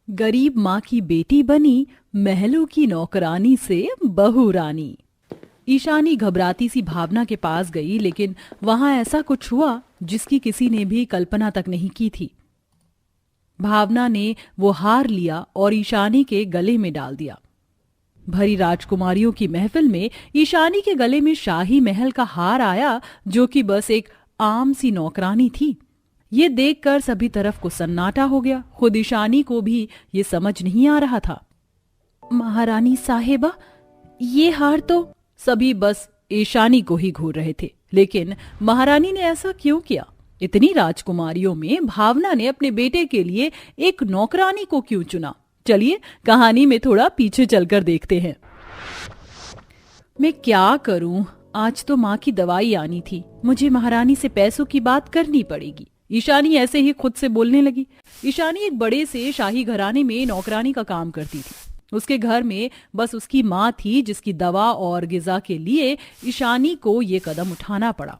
गरीब माँ की बेटी बनी महलों की नौकरानी से बहू रानी। ईशानी घबराती सी भावना के पास गई, लेकिन वहां ऐसा कुछ हुआ जिसकी किसी ने भी कल्पना तक नहीं की थी। भावना ने वो हार लिया और ईशानी के गले में डाल दिया। भरी राजकुमारियों की महफिल में ईशानी के गले में शाही महल का हार आया, जो कि बस एक आम सी नौकरानी थी। ये देखकर सभी तरफ को सन्नाटा हो गया। खुद ईशानी को भी ये समझ नहीं आ रहा था। महारानी साहिबा, ये हार तो सभी बस ईशानी को ही घूर रहे थे, लेकिन महारानी ने ऐसा क्यों किया? इतनी राजकुमारियों में भावना ने अपने बेटे के लिए एक नौकरानी को क्यों चुना? चलिए कहानी में थोड़ा पीछे चलकर देखते हैं। मैं क्या करूं? आज तो माँ की दवाई आनी थी। मुझे महारानी से पैसों की बात करनी पड़ेगी। ईशानी ऐसे ही खुद से बोलने लगी। ईशानी एक बड़े से शाही घराने में नौकरानी का काम करती थी। उसके घर में बस उसकी माँ थी, जिसकी दवा और गिजा के लिए ईशानी को ये कदम उठाना पड़ा।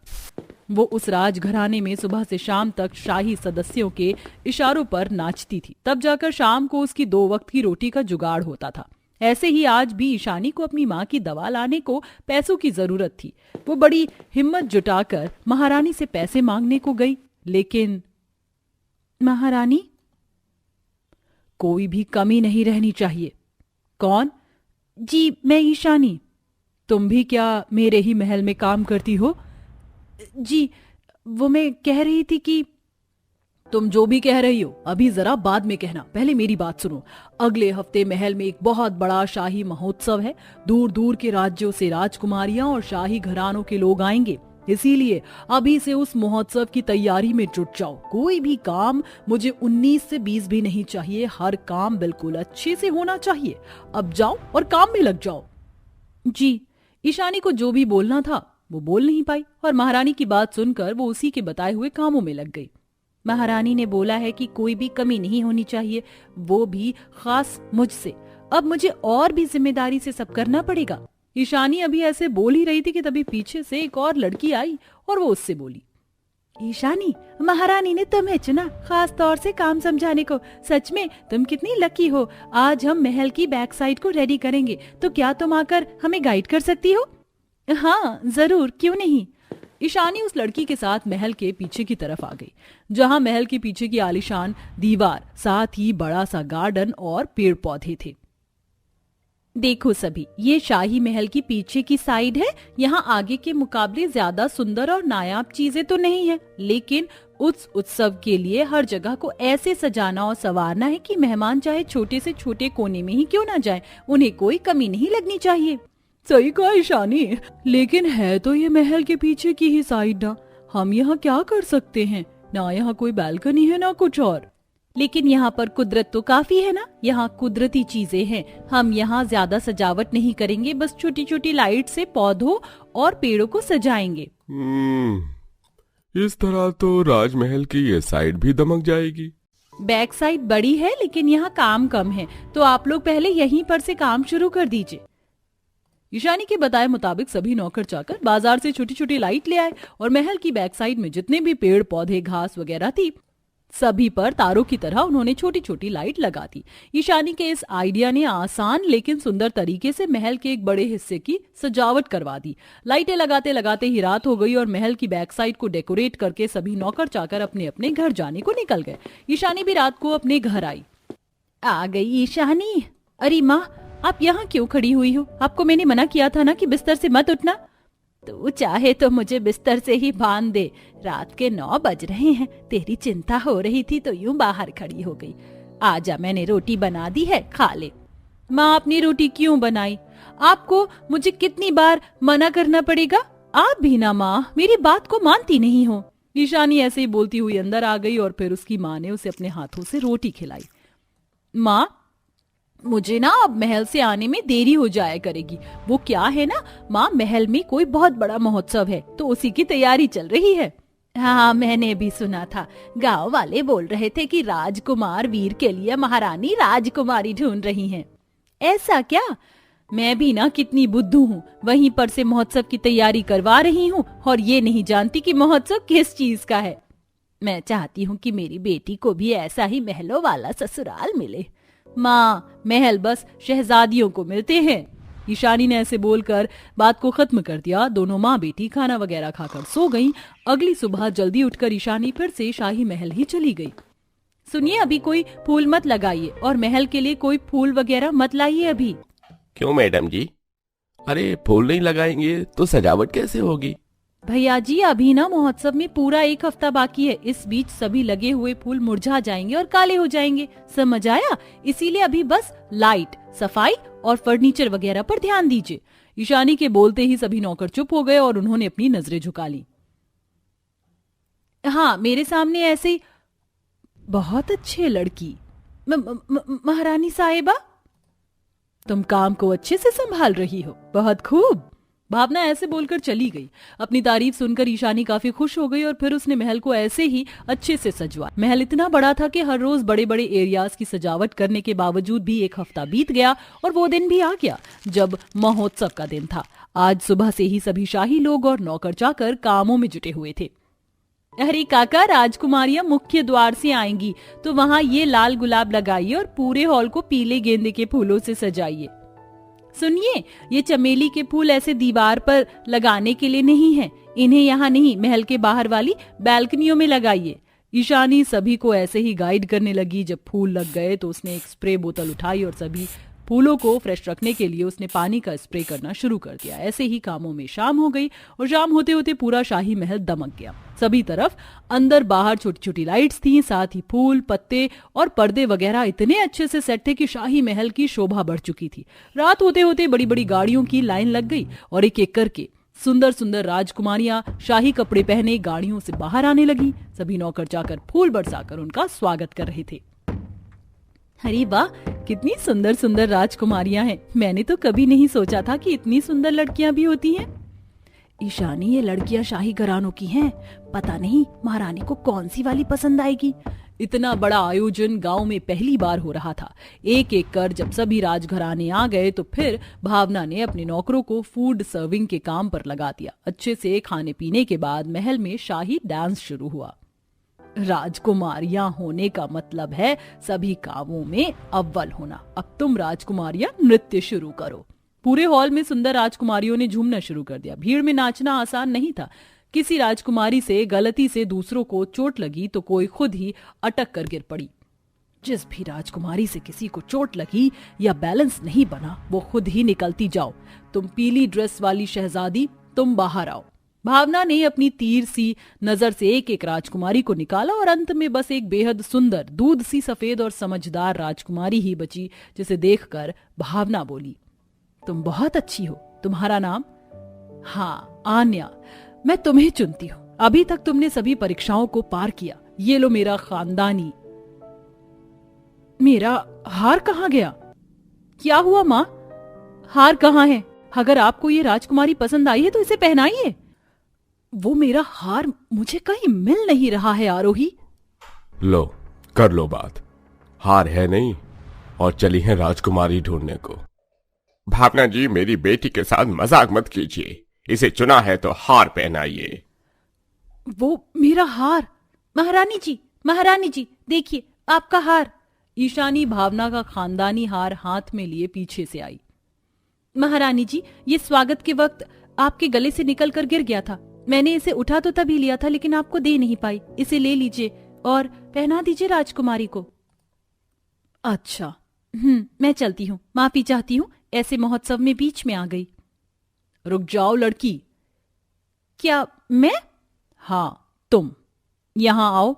वो उस राजघराने में सुबह से शाम तक शाही सदस्यों के इशारों पर नाचती थी, तब जाकर शाम को उसकी 2 वक्त की रोटी का जुगाड़ होता था। ऐसे ही आज भी ईशानी को अपनी माँ की दवा लाने को पैसों की जरूरत थी। वो बड़ी हिम्मत जुटाकर महारानी से पैसे मांगने को गई, लेकिन महारानी, कोई भी कमी नहीं रहनी चाहिए। कौन? जी, मैं ईशानी। तुम भी क्या मेरे ही महल में काम करती हो? जी, वो मैं कह रही थी कि तुम जो भी कह रही हो अभी जरा बाद में कहना, पहले मेरी बात सुनो। अगले हफ्ते महल में एक बहुत बड़ा शाही महोत्सव है। दूर दूर के राज्यों से राजकुमारियां और शाही घरानों के लोग आएंगे, इसीलिए अभी से उस महोत्सव की तैयारी में जुट जाओ। कोई भी काम मुझे 19 से 20 भी नहीं चाहिए। हर काम बिल्कुल अच्छे से होना चाहिए। अब जाओ और काम में लग जाओ। जी। ईशानी को जो भी बोलना था वो बोल नहीं पाई और महारानी की बात सुनकर वो उसी के बताए हुए कामों में लग गई। महारानी ने बोला है कि कोई भी कमी नहीं होनी चाहिए, वो भी खास मुझसे। अब मुझे और भी जिम्मेदारी से सब करना पड़ेगा। ईशानी अभी ऐसे बोल ही रही थी कि तभी पीछे से एक और लड़की आई और वो उससे बोली, ईशानी, महारानी ने तुम्हें चुना खास तौर से काम समझाने को। सच में तुम कितनी लकी हो। आज हम महल की बैक साइड को रेडी करेंगे, तो क्या तुम आकर हमें गाइड कर सकती हो? हाँ जरूर, क्यों नहीं। ईशानी उस लड़की के साथ महल के पीछे की तरफ आ गई, जहाँ महल के पीछे की आलीशान दीवार, साथ ही बड़ा सा गार्डन और पेड़ पौधे थे। देखो सभी, ये शाही महल की पीछे की साइड है। यहाँ आगे के मुकाबले ज्यादा सुंदर और नायाब चीजें तो नहीं है, लेकिन उस उत्सव के लिए हर जगह को ऐसे सजाना और संवारना है कि मेहमान चाहे छोटे से छोटे कोने में ही क्यों ना जाएं, उन्हें कोई कमी नहीं लगनी चाहिए। सही कहा ईशानी, लेकिन है तो ये महल के पीछे की ही साइड ना। हम यहाँ क्या कर सकते हैं? ना यहाँ कोई बैल्कनी है ना कुछ और। लेकिन यहाँ पर कुदरत तो काफी है ना। यहाँ कुदरती चीजें हैं। हम यहाँ ज्यादा सजावट नहीं करेंगे, बस छोटी छोटी लाइट से पौधों और पेड़ों को सजाएंगे। इस तरह तो राजमहल की ये साइड भी दमक जाएगी। बैक साइड बड़ी है, लेकिन यहाँ काम कम है, तो आप लोग पहले यहीं पर से काम शुरू कर दीजिए। ईशानी के बताए मुताबिक सभी नौकर चाकर बाजार से छोटी छोटी लाइट ले आए और महल की बैक साइड में जितने भी पेड़ पौधे घास वगैरह थी, सभी पर तारों की तरह उन्होंने छोटी छोटी लाइट लगा दी। ईशानी के इस आइडिया ने आसान लेकिन सुंदर तरीके से महल के एक बड़े हिस्से की सजावट करवा दी। लाइटें लगाते लगाते ही रात हो गई और महल की बैक साइड को डेकोरेट करके सभी नौकर चाकर अपने अपने घर जाने को निकल गए। ईशानी भी रात को अपने घर आई। आ गई ईशानी। अरे माँ, आप यहाँ क्यों खड़ी हुई हो? आपको मैंने मना किया था ना कि बिस्तर से मत उठना। तू चाहे तो मुझे बिस्तर से ही बांध दे। रात के 9 बज रहे हैं। तेरी चिंता हो रही थी तो यूं बाहर खड़ी हो गई। आजा, मैंने रोटी बना दी है, खा ले। माँ, अपनी रोटी क्यों बनाई? आपको मुझे कितनी बार मना करना पड़ेगा? आप भी ना माँ, मेरी बात को मानती नहीं हो। ईशानी ऐसे ही बोलती हुई अंदर आ गई और फिर उसकी माँ ने उसे अपने हाथों से रोटी खिलाई। माँ, मुझे ना अब महल से आने में देरी हो जाया करेगी। वो क्या है ना माँ, महल में कोई बहुत बड़ा महोत्सव है, तो उसी की तैयारी चल रही है। हाँ, मैंने भी सुना था। गांव वाले बोल रहे थे कि राजकुमार वीर के लिए महारानी राजकुमारी ढूंढ रही हैं। ऐसा क्या? मैं भी ना कितनी बुद्धू हूँ, वहीं पर से महोत्सव की तैयारी करवा रही हूँ और ये नहीं जानती कि महोत्सव किस चीज का है। मैं चाहती हूँ कि मेरी बेटी को भी ऐसा ही महलों वाला ससुराल मिले। माँ, महल बस शहजादियों को मिलते हैं। ईशानी ने ऐसे बोलकर बात को खत्म कर दिया। दोनों माँ बेटी खाना वगैरह खाकर सो गईं। अगली सुबह जल्दी उठकर ईशानी फिर से शाही महल ही चली गई। सुनिए, अभी कोई फूल मत लगाइए और महल के लिए कोई फूल वगैरह मत लाइए अभी। क्यों मैडम जी? अरे फूल नहीं लगाएंगे तो सजावट कैसे होगी? भैया जी, अभी ना महोत्सव में पूरा 1 हफ्ता बाकी है। इस बीच सभी लगे हुए फूल मुरझा जाएंगे और काले हो जाएंगे, समझ आया? इसीलिए अभी बस लाइट, सफाई और फर्नीचर वगैरह पर ध्यान दीजिए। ईशानी के बोलते ही सभी नौकर चुप हो गए और उन्होंने अपनी नजरें झुका ली। हाँ, मेरे सामने ऐसे बहुत अच्छे लड़की महारानी साहिबा, तुम काम को अच्छे से संभाल रही हो, बहुत खूब। भावना ऐसे बोलकर चली गई। अपनी तारीफ सुनकर ईशानी काफी खुश हो गई और फिर उसने महल को ऐसे ही अच्छे से सजवा। महल इतना बड़ा था कि हर रोज बड़े बड़े एरियाज की सजावट करने के बावजूद भी 1 हफ्ता बीत गया और वो दिन भी आ गया जब महोत्सव का दिन था। आज सुबह से ही सभी शाही लोग और नौकर चाकर कामों में जुटे हुए थे। अरे काका, राजकुमारियां मुख्य द्वार से आएंगी तो वहाँ ये लाल गुलाब लगाइए और पूरे हॉल को पीले गेंदे के फूलों से सजाइए। सुनिए, ये चमेली के फूल ऐसे दीवार पर लगाने के लिए नहीं है, इन्हें यहाँ नहीं, महल के बाहर वाली बैल्कनियों में लगाइए। ईशानी सभी को ऐसे ही गाइड करने लगी। जब फूल लग गए तो उसने एक स्प्रे बोतल उठाई और सभी फूलों को फ्रेश रखने के लिए उसने पानी का स्प्रे करना शुरू कर दिया। ऐसे ही कामों में शाम हो गई और शाम होते होते पूरा शाही महल दमक गया। सभी तरफ अंदर बाहर छोटी छोटी लाइट्स थी, साथ ही फूल, पत्ते और पर्दे वगैरह इतने अच्छे से सेट थे कि शाही महल की शोभा बढ़ चुकी थी। रात होते होते बड़ी बड़ी गाड़ियों की लाइन लग गई और एक एक करके सुंदर सुंदर राजकुमारियां शाही कपड़े पहने गाड़ियों से बाहर आने लगी। सभी नौकर चाकर फूल बरसाकर उनका स्वागत कर रहे थे। अरे वाह, कितनी सुंदर सुंदर राजकुमारियां हैं। मैंने तो कभी नहीं सोचा था कि इतनी सुंदर लड़कियां भी होती हैं। ईशानी, ये लड़कियां शाही घरानों की हैं। पता नहीं महारानी को कौन सी वाली पसंद आएगी। इतना बड़ा आयोजन गांव में पहली बार हो रहा था। एक एक कर जब सभी राजघराने आ गए तो फिर भावना ने अपने नौकरों को फूड सर्विंग के काम पर लगा दिया। अच्छे से खाने पीने के बाद महल में शाही डांस शुरू हुआ। राजकुमारियां होने का मतलब है सभी कामों में अव्वल होना। अब तुम राजकुमारियां नृत्य शुरू करो। पूरे हॉल में सुंदर राजकुमारियों ने झूमना शुरू कर दिया। भीड़ में नाचना आसान नहीं था। किसी राजकुमारी से गलती से दूसरों को चोट लगी तो कोई खुद ही अटक कर गिर पड़ी। जिस भी राजकुमारी से किसी को चोट लगी या बैलेंस नहीं बना वो खुद ही निकलती जाओ। तुम पीली ड्रेस वाली शहजादी, तुम बाहर आओ। भावना ने अपनी तीर सी नजर से एक एक राजकुमारी को निकाला और अंत में बस एक बेहद सुंदर, दूध सी सफेद और समझदार राजकुमारी ही बची, जिसे देखकर भावना बोली, तुम बहुत अच्छी हो। तुम्हारा नाम? हाँ, आन्या। मैं तुम्हें चुनती हूँ। अभी तक तुमने सभी परीक्षाओं को पार किया। ये लो मेरा खानदानी। मेरा हार कहाँ गया? क्या हुआ माँ? हार कहाँ है? अगर आपको ये राजकुमारी पसंद आई है तो इसे पहनाइए। वो मेरा हार मुझे कहीं मिल नहीं रहा है आरोही। लो, कर लो बात। हार है नहीं और चली है राजकुमारी ढूंढने को। भावना जी, मेरी बेटी के साथ मजाक मत कीजिए। इसे चुना है तो हार पहनाइए। वो मेरा हार। महारानी जी देखिए, आपका हार। ईशानी भावना का खानदानी हार हाथ में लिए पीछे से आई। महारानी जी, ये स्वागत के वक्त आपके गले से निकल कर गिर गया था। मैंने इसे उठा तो तभी लिया था लेकिन आपको दे नहीं पाई। इसे ले लीजिए और पहना दीजिए राजकुमारी को। अच्छा, मैं चलती हूँ। माफी चाहती हूँ, ऐसे महोत्सव में बीच में आ गई। रुक जाओ लड़की। क्या मैं? हाँ, तुम यहाँ आओ।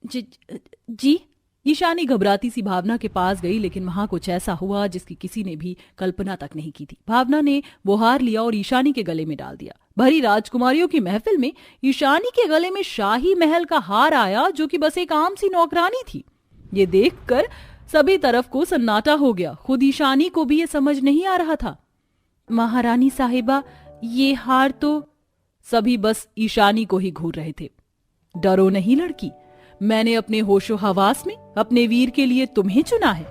जी। ईशानी घबराती सी भावना के पास गई, लेकिन वहां कुछ ऐसा हुआ जिसकी किसी ने भी कल्पना तक नहीं की थी। भावना ने वो हार लिया और ईशानी के गले में डाल दिया। भरी राजकुमारियों की महफिल में ईशानी के गले में शाही महल का हार आया, जो कि बस एक आम सी नौकरानी थी। ये देखकर सभी तरफ को सन्नाटा हो गया। खुद ईशानी को भी ये समझ नहीं आ रहा था। महारानी साहिबा, ये हार तो... सभी बस ईशानी को ही घूर रहे थे। डरो नहीं लड़की, मैंने अपने होशो हवास में अपने वीर के लिए तुम्हें चुना है।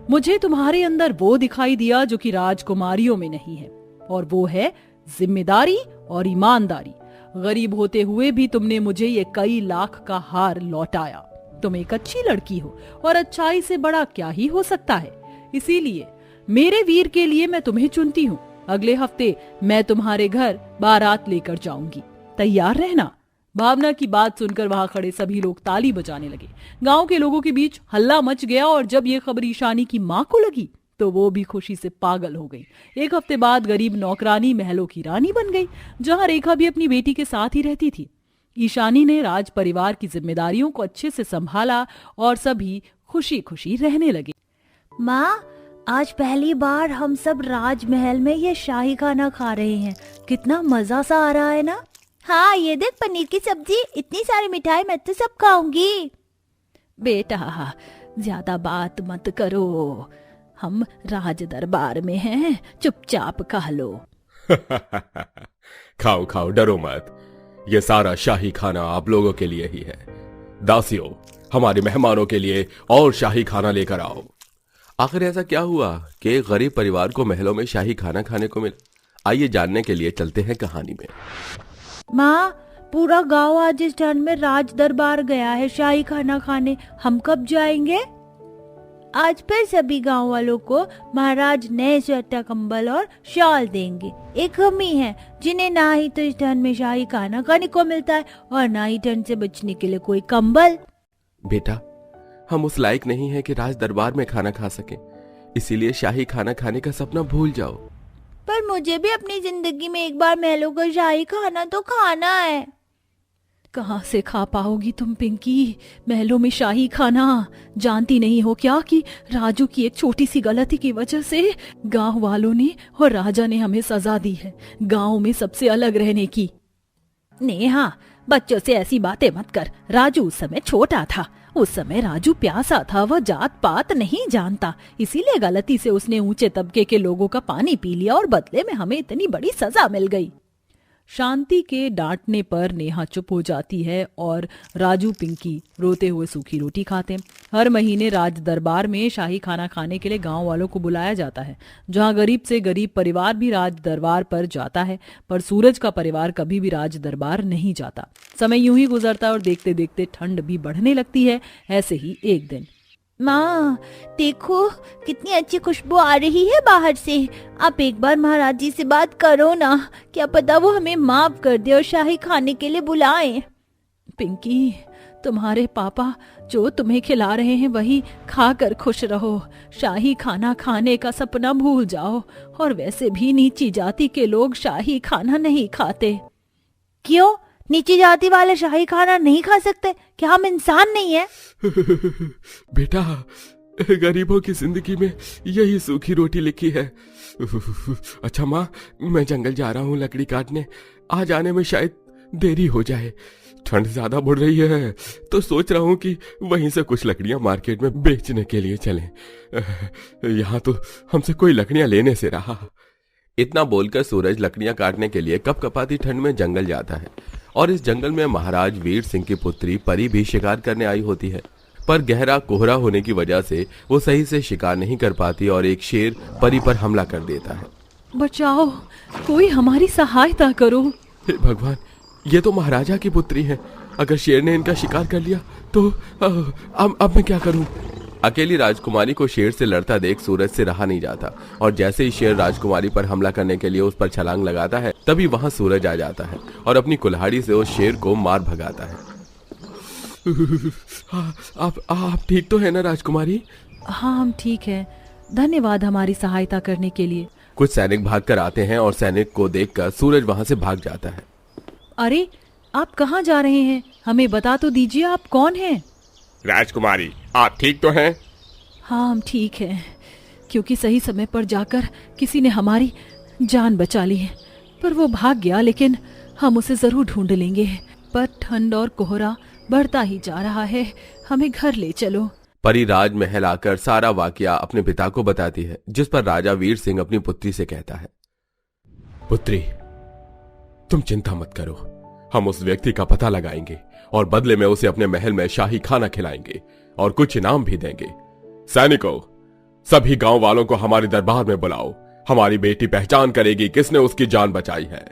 मुझे तुम्हारे अंदर वो दिखाई दिया जो कि राजकुमारियों में नहीं है, और वो है जिम्मेदारी और ईमानदारी। गरीब होते हुए भी तुमने मुझे ये कई लाख का हार लौटाया। तुम एक अच्छी लड़की हो और अच्छाई से बड़ा क्या ही हो सकता है। इसीलिए मेरे वीर के लिए मैं तुम्हें चुनती हूँ। अगले हफ्ते मैं तुम्हारे घर बारात लेकर जाऊंगी, तैयार रहना। भावना की बात सुनकर वहां खड़े सभी लोग ताली बजाने लगे। गांव के लोगों के बीच हल्ला मच गया और जब ये खबर ईशानी की माँ को लगी तो वो भी खुशी से पागल हो गई। एक हफ्ते बाद गरीब नौकरानी महलों की रानी बन गई, जहां रेखा भी अपनी बेटी के साथ ही रहती थी। ईशानी ने राज परिवार की जिम्मेदारियों को अच्छे से संभाला और सभी खुशी खुशी रहने लगे। माँ, आज पहली बार हम सब राजमहल में ये शाही खाना खा रहे हैं। कितना मजा सा आ रहा है ना। हाँ, ये देख पनीर की सब्जी, इतनी सारी मिठाई, मैं तो सब खाऊंगी। बेटा ज्यादा बात मत करो, हम राज दरबार में हैं, चुपचाप खा लो। खाओ खाओ, डरो मत। ये सारा शाही खाना आप लोगों के लिए ही है। दासियों, हमारे मेहमानों के लिए और शाही खाना लेकर आओ। आखिर ऐसा क्या हुआ कि एक गरीब परिवार को महलों में शाही खाना खाने को मिला? आइए जानने के लिए चलते हैं कहानी में। माँ, पूरा गांव आज इस ठंड में राज दरबार गया है शाही खाना खाने। हम कब जाएंगे? आज फिर सभी गांव वालों को महाराज नए स्वेटर, कंबल और शॉल देंगे। एक हम ही हैं जिन्हें ना ही तो इस ठंड में शाही खाना खाने को मिलता है और ना ही ठंड से बचने के लिए कोई कंबल। बेटा, हम उस लायक नहीं है कि राज दरबार में खाना खा सके, इसीलिए शाही खाना खाने का सपना भूल जाओ। पर मुझे भी अपनी जिंदगी में एक बार महलों का शाही खाना तो खाना है। कहाँ से खा पाओगी तुम पिंकी महलों में शाही खाना? जानती नहीं हो क्या कि राजू की एक छोटी सी गलती की वजह से गांव वालों ने और राजा ने हमें सजा दी है, गांव में सबसे अलग रहने की। नेहा, बच्चों से ऐसी बातें मत कर। राजू उस समय छोटा था, उस समय राजू प्यासा था, वह जात पात नहीं जानता, इसीलिए गलती से उसने ऊंचे तबके के लोगों का पानी पी लिया और बदले में हमें इतनी बड़ी सजा मिल गई। शांति के डांटने पर नेहा चुप हो जाती है और राजू पिंकी रोते हुए सूखी रोटी खाते हैं। हर महीने राज दरबार में शाही खाना खाने के लिए गांव वालों को बुलाया जाता है, जहां गरीब से गरीब परिवार भी राज दरबार पर जाता है, पर सूरज का परिवार कभी भी राज दरबार नहीं जाता। समय यूं ही गुजरता है और देखते देखते ठंड भी बढ़ने लगती है। ऐसे ही एक दिन, माँ देखो कितनी अच्छी खुशबू आ रही है बाहर से। आप एक बार महाराज जी से बात करो ना, क्या पता वो हमें माफ कर दे और शाही खाने के लिए बुलाएं। पिंकी, तुम्हारे पापा जो तुम्हें खिला रहे हैं वही खाकर खुश रहो। शाही खाना खाने का सपना भूल जाओ। और वैसे भी नीची जाति के लोग शाही खाना नहीं खाते। क्यों? नीची जाति वाले शाही खाना नहीं खा सकते? क्या हम इंसान नहीं है? बेटा, गरीबों की जिंदगी में यही सूखी रोटी लिखी है। अच्छा माँ, मैं जंगल जा रहा हूँ लकड़ी काटने, आ जाने में शायद देरी हो जाए। ठंड ज्यादा बढ़ रही है तो सोच रहा हूँ कि वहीं से कुछ लकड़ियां मार्केट में बेचने के लिए चलें। यहाँ तो हमसे कोई लकड़ियां लेने से रहा। इतना बोलकर सूरज लकड़ियां काटने के लिए कपकपाती ठंड में जंगल जाता है और इस जंगल में महाराज वीर सिंह की पुत्री परी भी शिकार करने आई होती है, पर गहरा कोहरा होने की वजह से वो सही से शिकार नहीं कर पाती और एक शेर परी पर हमला कर देता है। बचाओ, कोई हमारी सहायता करो। हे भगवान, ये तो महाराजा की पुत्री है। अगर शेर ने इनका शिकार कर लिया तो अब मैं क्या करूं? अकेली राजकुमारी को शेर से लड़ता देख सूरज से रहा नहीं जाता और जैसे ही शेर राजकुमारी पर हमला करने के लिए उस पर छलांग लगाता है, तभी वहां सूरज आ जाता है और अपनी कुल्हाड़ी से उस शेर को मार भगाता है। आप ठीक तो है ना राजकुमारी? हाँ, हम ठीक हैं। धन्यवाद हमारी सहायता करने के लिए। कुछ सैनिक भागकर आते हैं और सैनिक को देखकर सूरज वहां से भाग जाता है। अरे, आप कहाँ जा रहे हैं? हमें बता तो दीजिए, आप कौन हैं? राजकुमारी, आप ठीक तो हैं? हाँ, हम ठीक हैं, क्योंकि सही समय पर जाकर किसी ने हमारी जान बचा ली है। पर वो भाग गया, लेकिन हम उसे जरूर ढूंढ लेंगे। पर ठंड और कोहरा बढ़ता ही जा रहा है, हमें घर ले चलो। परी राजमहल आकर सारा वाकया अपने पिता को बताती है, जिस पर राजा वीर सिंह अपनी पुत्री से कहता है, पुत्री, तुम चिंता मत करो, हम उस व्यक्ति का पता लगाएंगे और बदले में उसे अपने महल में शाही खाना खिलाएंगे और कुछ इनाम भी देंगे। सैनिकों, सभी गांव वालों को हमारे दरबार में बुलाओ। हमारी बेटी पहचान करेगी किसने उसकी जान बचाई है।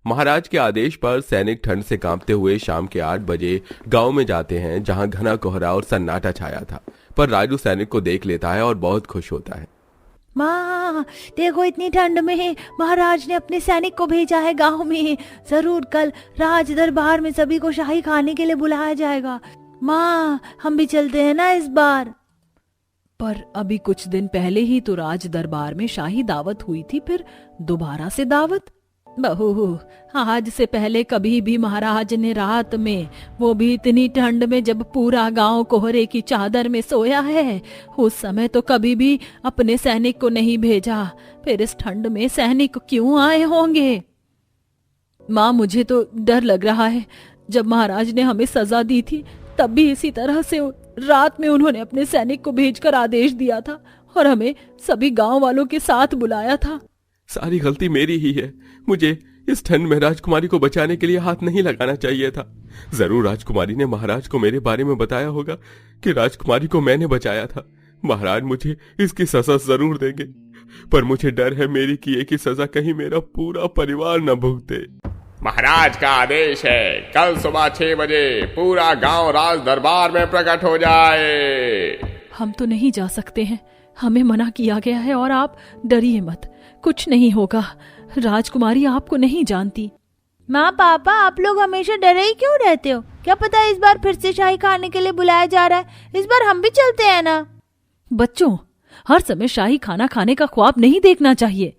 महाराज के आदेश पर सैनिक ठंड से कांपते हुए शाम के 8 बजे गांव में जाते हैं, जहां घना कोहरा और सन्नाटा छाया था। पर राजू सैनिक को देख लेता है और बहुत खुश होता है। माँ देखो, इतनी ठंड में महाराज ने अपने सैनिक को भेजा है गांव में। जरूर कल राज दरबार में सभी को शाही खाने के लिए बुलाया जाएगा। माँ हम भी चलते हैं ना इस बार। पर अभी कुछ दिन पहले ही तो राज दरबार में शाही दावत हुई थी, फिर दोबारा से दावत? बहू, आज से पहले कभी भी महाराज ने रात में, वो भी इतनी ठंड में जब पूरा गांव कोहरे की चादर में सोया है, उस समय तो कभी भी अपने सैनिक को नहीं भेजा। फिर इस ठंड में सैनिक क्यों आए होंगे? माँ मुझे तो डर लग रहा है। जब महाराज ने हमें सजा दी थी तब भी इसी तरह से रात में उन्होंने अपने सैनिक को भेजकर आदेश दिया था और हमें सभी गांव वालों के साथ बुलाया था। सारी गलती मेरी ही है। मुझे इस ठंड में राजकुमारी को बचाने के लिए हाथ नहीं लगाना चाहिए था। जरूर राजकुमारी ने महाराज को मेरे बारे में बताया होगा कि राजकुमारी को मैंने बचाया था। महाराज मुझे इसकी सजा जरूर देंगे, पर मुझे डर है मेरी किए की सजा कहीं मेरा पूरा परिवार न भुगते। महाराज का आदेश है, कल सुबह 6 बजे पूरा गांव राज दरबार में प्रकट हो जाए। हम तो नहीं जा सकते हैं, हमें मना किया गया है। और आप डरिए मत, कुछ नहीं होगा। राजकुमारी आपको नहीं जानती। माँ पापा आप लोग हमेशा डरे ही क्यों रहते हो? क्या पता इस बार फिर से शाही खाने के लिए बुलाया जा रहा है। इस बार हम भी चलते हैं ना। बच्चों, हर समय शाही खाना खाने का ख्वाब नहीं देखना चाहिए।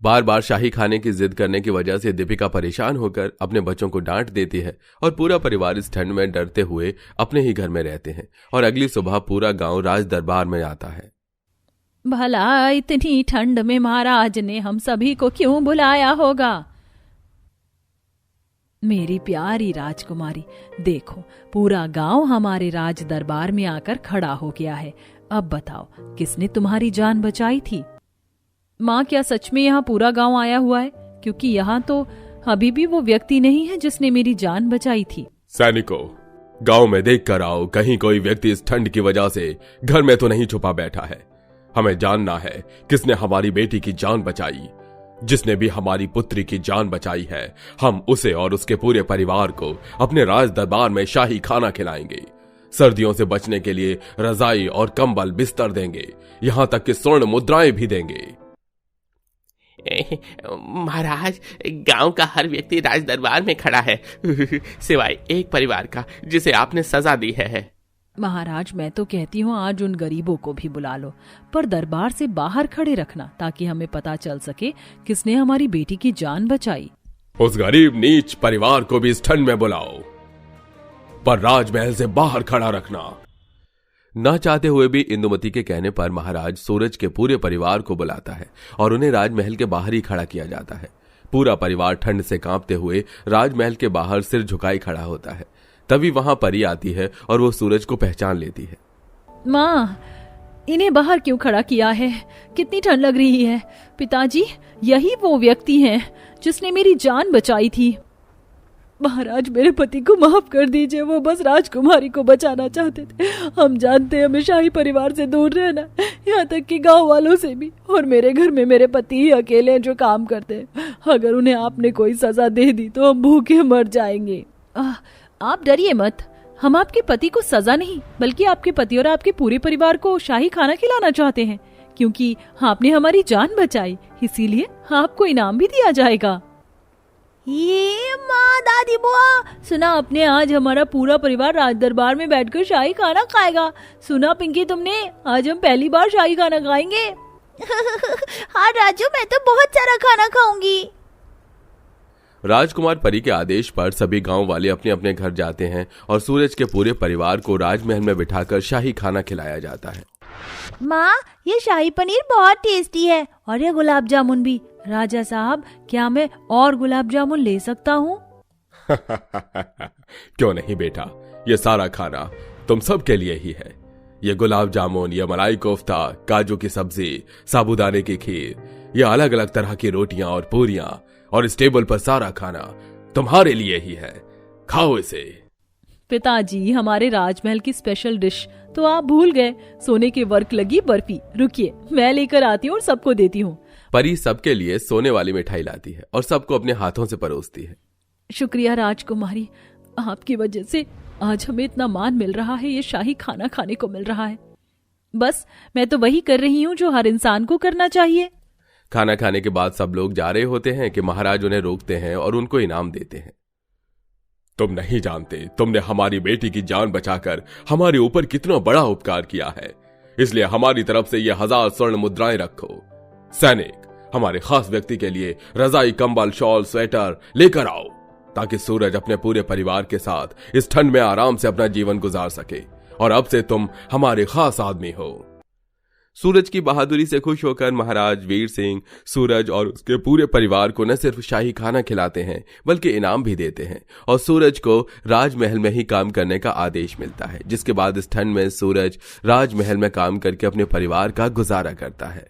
बार बार शाही खाने की जिद करने की वजह से दीपिका परेशान होकर अपने बच्चों को डांट देती है और पूरा परिवार इस ठंड में डरते हुए अपने ही घर में रहते हैं। और अगली सुबह पूरा गांव राज दरबार में आता है। भला इतनी ठंड में महाराज ने हम सभी को क्यों बुलाया होगा? मेरी प्यारी राजकुमारी, देखो पूरा गांव हमारे राज दरबार में आकर खड़ा हो गया है। अब बताओ किसने तुम्हारी जान बचाई थी? माँ क्या सच में यहाँ पूरा गांव आया हुआ है? क्योंकि यहाँ तो अभी भी वो व्यक्ति नहीं है जिसने मेरी जान बचाई थी। सैनिकों, गांव में देख कर आओ, कहीं कोई व्यक्ति इस ठंड की वजह से घर में तो नहीं छुपा बैठा है। हमें जानना है किसने हमारी बेटी की जान बचाई। जिसने भी हमारी पुत्री की जान बचाई है, हम उसे और उसके पूरे परिवार को अपने राज दरबार में शाही खाना खिलाएंगे। सर्दियों से बचने के लिए रजाई और कंबल बिस्तर देंगे, यहाँ तक कि स्वर्ण मुद्राएं भी देंगे। महाराज, गांव का हर व्यक्ति राज दरबार में खड़ा है सिवाय एक परिवार का जिसे आपने सजा दी है। महाराज, मैं तो कहती हूँ आज उन गरीबों को भी बुला लो, पर दरबार से बाहर खड़े रखना ताकि हमें पता चल सके किसने हमारी बेटी की जान बचाई। उस गरीब नीच परिवार को भी इस ठंड में बुलाओ, पर राजमहल से बाहर खड़ा रखना। न चाहते हुए भी इंदुमती के कहने पर महाराज सूरज के पूरे परिवार को बुलाता है और उन्हें राजमहल के बाहर ही खड़ा किया जाता है। पूरा परिवार ठंड से कांपते हुए राजमहल के बाहर सिर झुकाई खड़ा होता है। तभी वहां परी आती है और वो सूरज को पहचान लेती है। माँ, इन्हें बाहर क्यों खड़ा किया है? कितनी ठंड लग रही है। पिताजी, यही वो व्यक्ति हैं जिसने मेरी जान बचाई थी। महाराज, मेरे पति को माफ कर दीजिए, वो बस राजकुमारी को बचाना चाहते थे। हम जानते हैं हमें शाही परिवार से दूर रहना, यहाँ तक कि गांव वालों से भी। और मेरे घर में मेरे पति ही अकेले हैं जो काम करते हैं। अगर उन्हें आपने कोई सजा दे दी तो हम भूखे मर जाएंगे। आप डरिए मत, हम आपके पति को सजा नहीं बल्कि आपके पति और आपके पूरे परिवार को शाही खाना खिलाना चाहते हैं, क्योंकि आपने हमारी जान बचाई, इसीलिए आपको इनाम भी दिया जाएगा। ये माँ, दादी बुआ, सुना आपने आज हमारा पूरा परिवार राज दरबार में बैठकर शाही खाना खाएगा। सुना पिंकी तुमने, आज हम पहली बार शाही खाना खाएंगे। हाँ राजू, मैं तो बहुत सारा खाना खाऊंगी। राजकुमार परी के आदेश पर सभी गांव वाले अपने अपने घर जाते हैं और सूरज के पूरे परिवार को राजमहल में बिठाकर शाही खाना खिलाया जाता है। माँ, ये शाही पनीर बहुत टेस्टी है और ये गुलाब जामुन भी। राजा साहब, क्या मैं और गुलाब जामुन ले सकता हूँ? क्यों नहीं बेटा, ये सारा खाना तुम सब के लिए ही है। ये गुलाब जामुन, ये मलाई कोफ्ता, काजू की सब्जी, साबूदाने की खीर, ये अलग अलग तरह की रोटियां और पूरियां और इस टेबल पर सारा खाना तुम्हारे लिए ही है। खाओ इसे। पिताजी, हमारे राजमहल की स्पेशल डिश तो आप भूल गए, सोने के वर्क लगी बर्फी। रुकिए, मैं लेकर आती हूँ और सबको देती हूँ। परी सबके लिए सोने वाली मिठाई लाती है और सबको अपने हाथों से परोसती है। शुक्रिया राजकुमारी, आपकी वजह से आज हमें इतना मान मिल रहा है, ये शाही खाना खाने को मिल रहा है। बस मैं तो वही कर रही हूँ जो हर इंसान को करना चाहिए। खाना खाने के बाद सब लोग जा रहे होते हैं कि महाराज उन्हें रोकते हैं और उनको इनाम देते हैं। तुम नहीं जानते तुमने हमारी बेटी की जान बचाकर हमारे ऊपर कितना बड़ा उपकार किया है, इसलिए हमारी तरफ से ये 1000 स्वर्ण मुद्राएं रखो। सैनिक, हमारे खास व्यक्ति के लिए रजाई, कंबल, शॉल, स्वेटर लेकर आओ ताकि सूरज अपने पूरे परिवार के साथ इस ठंड में आराम से अपना जीवन गुजार सके। और अब से तुम हमारे खास आदमी हो। सूरज की बहादुरी से खुश होकर महाराज वीर सिंह सूरज और उसके पूरे परिवार को न सिर्फ शाही खाना खिलाते हैं बल्कि इनाम भी देते हैं और सूरज को राजमहल में ही काम करने का आदेश मिलता है, जिसके बाद इस ठंड में सूरज राजमहल में काम करके अपने परिवार का गुजारा करता है।